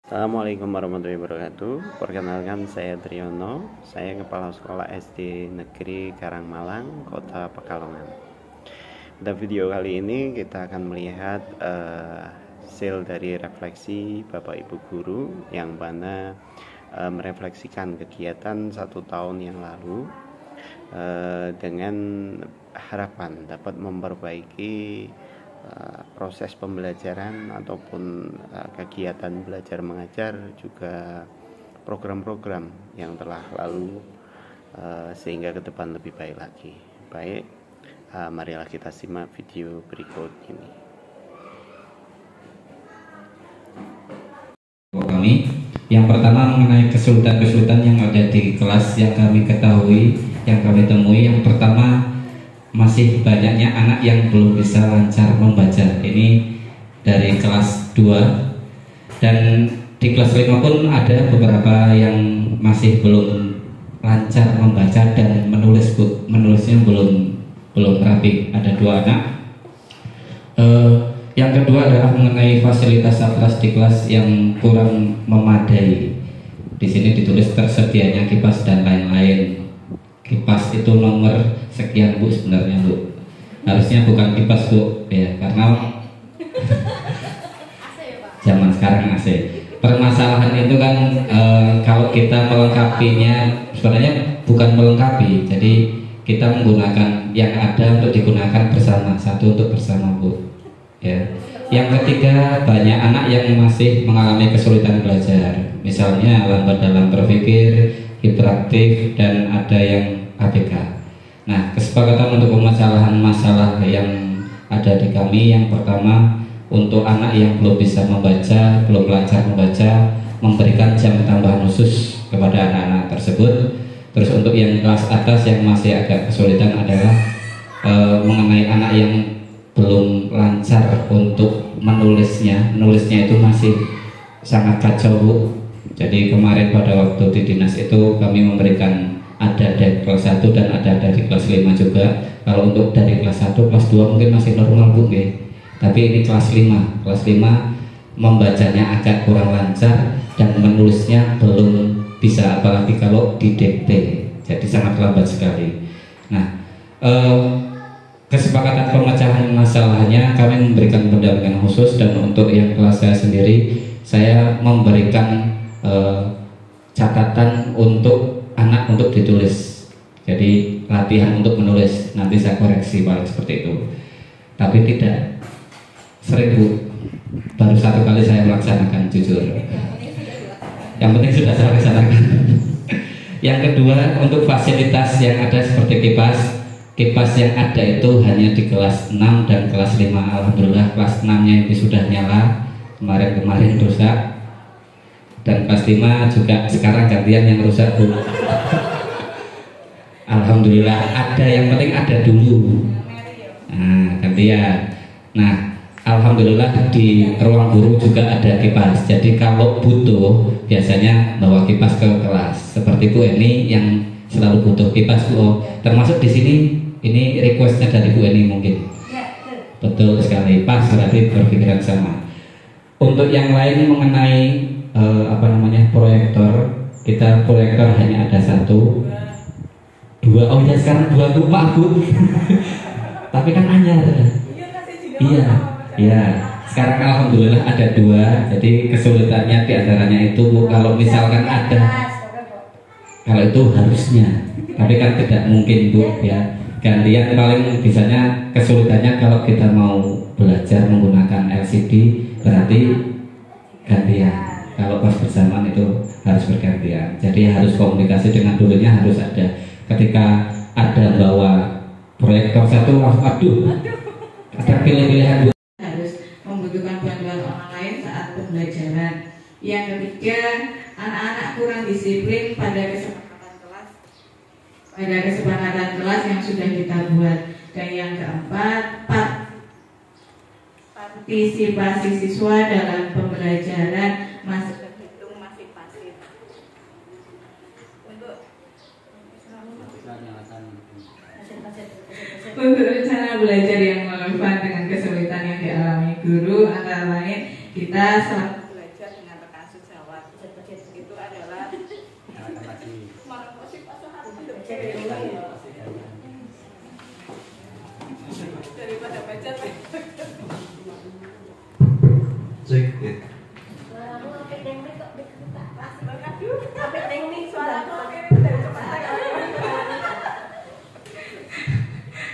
Assalamualaikum warahmatullahi wabarakatuh. Perkenalkan, saya Triyono. Saya Kepala Sekolah SD Negeri Karangmalang, Kota Pekalongan. Pada video kali ini kita akan melihat hasil dari refleksi Bapak Ibu Guru yang mana merefleksikan kegiatan 1 tahun yang lalu dengan harapan dapat memperbaiki proses pembelajaran ataupun kegiatan belajar mengajar, juga program-program yang telah lalu, sehingga ke depan lebih baik lagi. Baik, marilah kita simak video berikut ini. Kami yang pertama mengenai kesulitan-kesulitan yang ada di kelas yang kami ketahui, yang kami temui. Yang pertama, masih banyaknya anak yang belum bisa lancar membaca. Ini dari kelas 2, dan di kelas 5 pun ada beberapa yang masih belum lancar membaca dan menulis, Bu. Menulisnya belum rapi. Ada 2 anak. Yang kedua adalah mengenai fasilitas kelas di kelas yang kurang memadai. Di sini ditulis tersedianya kipas dan lain-lain. Kipas itu nomor sekian, Bu, sebenarnya, Bu. Harusnya bukan kipas, Bu, ya, karena zaman sekarang AC. Permasalahan itu kan kalau kita melengkapinya, sebenarnya bukan melengkapi. Jadi kita menggunakan yang ada untuk digunakan bersama, satu untuk bersama, Bu. Ya. Yang ketiga, banyak anak yang masih mengalami kesulitan belajar. Misalnya lambat dalam berpikir, hiperaktif, dan ada yang ABK. Nah, kesepakatan untuk permasalahan masalah yang ada di kami, yang pertama, untuk anak yang belum bisa membaca, belum lancar membaca, memberikan jam tambahan khusus kepada anak-anak tersebut. Terus untuk yang kelas atas yang masih agak kesulitan adalah mengenai anak yang belum lancar untuk menulisnya itu masih sangat kacau, Bu. Jadi kemarin pada waktu di dinas itu kami memberikan ada dari kelas 1 dan ada dari kelas 5 juga. Kalau untuk dari kelas 1, kelas 2 mungkin masih normal, Bu, ya. Tapi ini kelas 5 membacanya agak kurang lancar dan menulisnya belum bisa, apalagi kalau didikte. Jadi sangat lambat sekali. Nah, kesepakatan pemecahan masalahnya kami memberikan pendampingan khusus, dan untuk yang kelas saya sendiri, saya memberikan catatan untuk anak untuk ditulis. Jadi latihan untuk menulis, nanti saya koreksi paling seperti itu. Tapi tidak sering, Bu. Baru 1 kali saya melaksanakan, jujur. Yang penting sudah saya laksanakan. Yang kedua, untuk fasilitas yang ada seperti kipas yang ada itu hanya di kelas 6 dan kelas 5. Alhamdulillah kelas 6-nya itu sudah nyala, kemarin rusak. Dan kelas 5 juga sekarang gantian yang rusak, Bu. Alhamdulillah, ada, yang penting ada dulu. Nah, gantian. Nah, alhamdulillah di ruang guru juga ada kipas. Jadi kalau butuh biasanya bawa kipas ke kelas. Seperti Bu Eni yang selalu butuh kipas, Bu. Termasuk di sini ini requestnya dari Bu Eni mungkin. Betul sekali, pas, berarti berpikiran sama. Untuk yang lain mengenai proyektor, kita proyektor hanya ada 1, 2. Oh ya, sekarang 2 tuh, Pak, Bu. Tapi kan anyar. Iya. Sekarang alhamdulillah ada 2. Jadi kesulitannya diantaranya itu, Bu, kalau misalkan ada, kalau itu harusnya, tapi kan tidak mungkin, Bu, ya. Gantian paling bisanya kesulitannya kalau kita mau belajar menggunakan LCD, berarti gantian. Kalau pas bersamaan itu harus bergantian. Jadi harus komunikasi dengan gurunya, harus ada. Ketika ada bawa proyektor 1, aduh, ada pilih-pilihan. Harus membutuhkan bantuan orang lain saat pembelajaran. Yang ketiga, anak-anak kurang disiplin pada kesepakatan kelas yang sudah kita buat. Dan yang keempat, partisipasi siswa dalam pembelajaran masih terhitung masih pasif. Untuk rencana belajar yang relevan dengan kesulitan yang dialami guru, antara lain kita selalu belajar dengan rekan sejawat.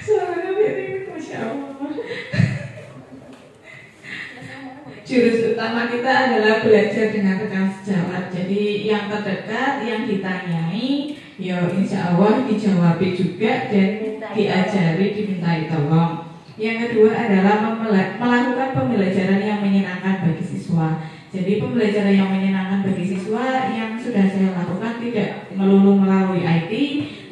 Suaranya beda, Masya Allah. Jurus utama kita adalah belajar dengan rekan sejawat. Jadi yang terdekat, yang ditanyai, ya insya Allah dijawab juga dan diajari, dimintai tolong. Yang kedua adalah melakukan pembelajaran yang menyenangkan bagi siswa. Jadi pembelajaran yang menyenangkan bagi siswa yang sudah saya lakukan tidak melulu melalui IT,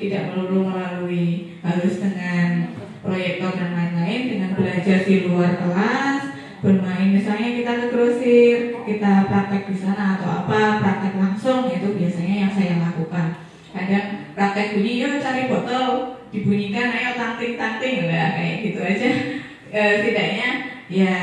tidak melulu melalui harus dengan proyektor dan lain-lain, dengan belajar di luar kelas, bermain misalnya kita ke grosir, kita praktek di sana atau apa, praktek langsung, itu biasanya yang saya lakukan. Kadang praktek bunyi, yuk cari botol, dibunyikan, ayo tangting-tangting, lah kayak gitu aja. Setidaknya ya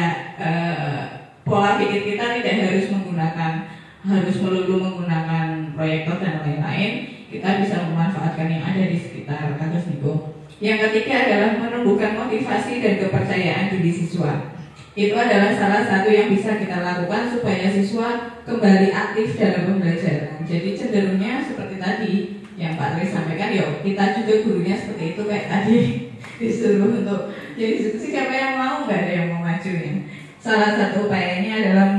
pola pikir kita tidak harus melulu menggunakan proyektor dan lain-lain. Kita bisa memanfaatkan yang ada di sekitar kampus Niko. Yang ketiga adalah menumbuhkan motivasi dan kepercayaan diri siswa. Itu adalah salah satu yang bisa kita lakukan supaya siswa kembali aktif dalam pembelajaran. Jadi cenderungnya seperti tadi yang Pak Tri sampaikan, yuk kita juga gurunya seperti itu kayak tadi disuruh untuk jadi diskusi, siapa yang mau, nggak ada yang mau maju ya. Salah satu upayanya adalah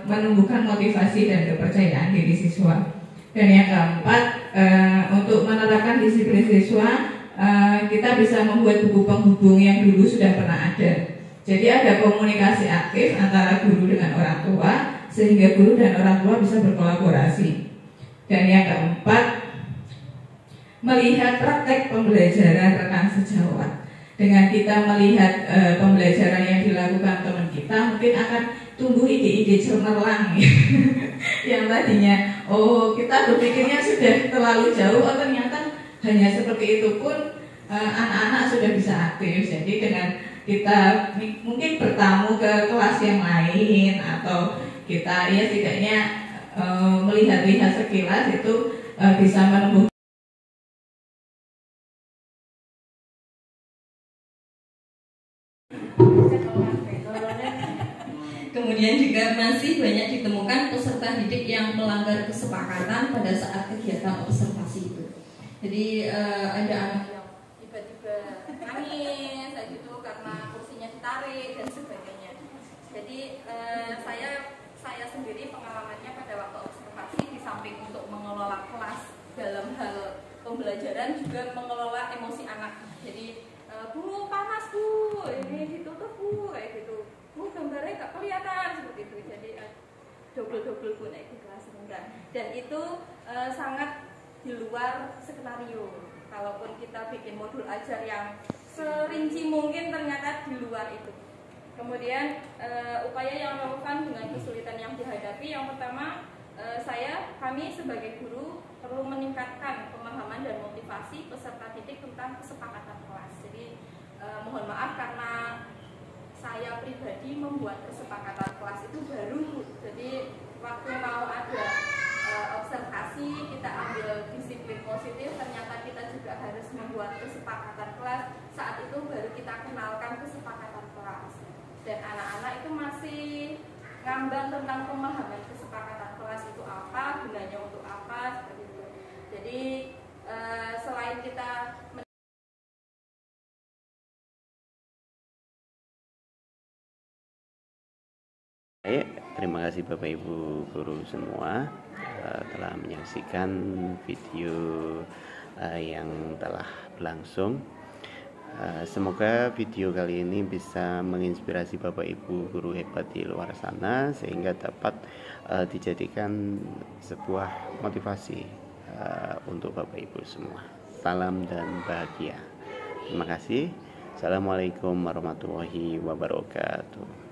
menumbuhkan motivasi dan kepercayaan diri siswa. Dan yang keempat, untuk menerapkan disiplin siswa, kita bisa membuat buku penghubung yang dulu sudah pernah ada. Jadi ada komunikasi aktif antara guru dengan orang tua, sehingga guru dan orang tua bisa berkolaborasi. Dan yang keempat, melihat praktek pembelajaran rekan sejawat. Dengan kita melihat pembelajaran yang dilakukan teman kita, mungkin akan tumbuh ide-ide cemerlang yang tadinya kita berpikirnya sudah terlalu jauh, ternyata hanya seperti itu pun anak-anak sudah bisa aktif. Jadi dengan kita mungkin bertamu ke kelas yang lain, atau kita ya setidaknya melihat-lihat sekilas, itu bisa menumbuh. Kemudian juga masih banyak ditemukan peserta didik yang melanggar kesepakatan pada saat kegiatan observasi itu. Jadi ada anak yang tiba-tiba nangis kayak gitu karena kursinya ditarik dan sebagainya. Jadi saya sendiri pengalamannya pada waktu observasi, di samping untuk mengelola kelas dalam hal pembelajaran, juga mengelola emosi anak. Jadi Bu, panas Bu, ini ditutup Bu, kayak gitu. Bu, gambarnya nggak kelihatan, seperti itu. Jadi double Bu naik di kelas rendah. Dan itu sangat di luar skenario. Kalaupun kita bikin modul ajar yang serinci mungkin, ternyata di luar itu. Kemudian upaya yang relevan dengan kesulitan yang dihadapi, yang pertama kami sebagai guru perlu meningkatkan pemahaman dan motivasi peserta didik tentang kesepakatan kelas. Jadi mohon maaf karena saya pribadi membuat kesepakatan kelas itu baru. Jadi waktu mau ada observasi, kita ambil disiplin positif, ternyata kita juga harus membuat kesepakatan kelas. Saat itu baru kita kenalkan kesepakatan kelas. Dan anak-anak itu masih ngambang tentang pemahaman kesepakatan kelas itu apa, gunanya untuk apa, seperti itu. Jadi selain kita Baik, terima kasih Bapak Ibu guru semua telah menyaksikan video yang telah berlangsung. Semoga video kali ini bisa menginspirasi Bapak Ibu guru hebat di luar sana, sehingga dapat dijadikan sebuah motivasi untuk Bapak Ibu semua. Salam dan bahagia. Terima kasih. Assalamualaikum warahmatullahi wabarakatuh.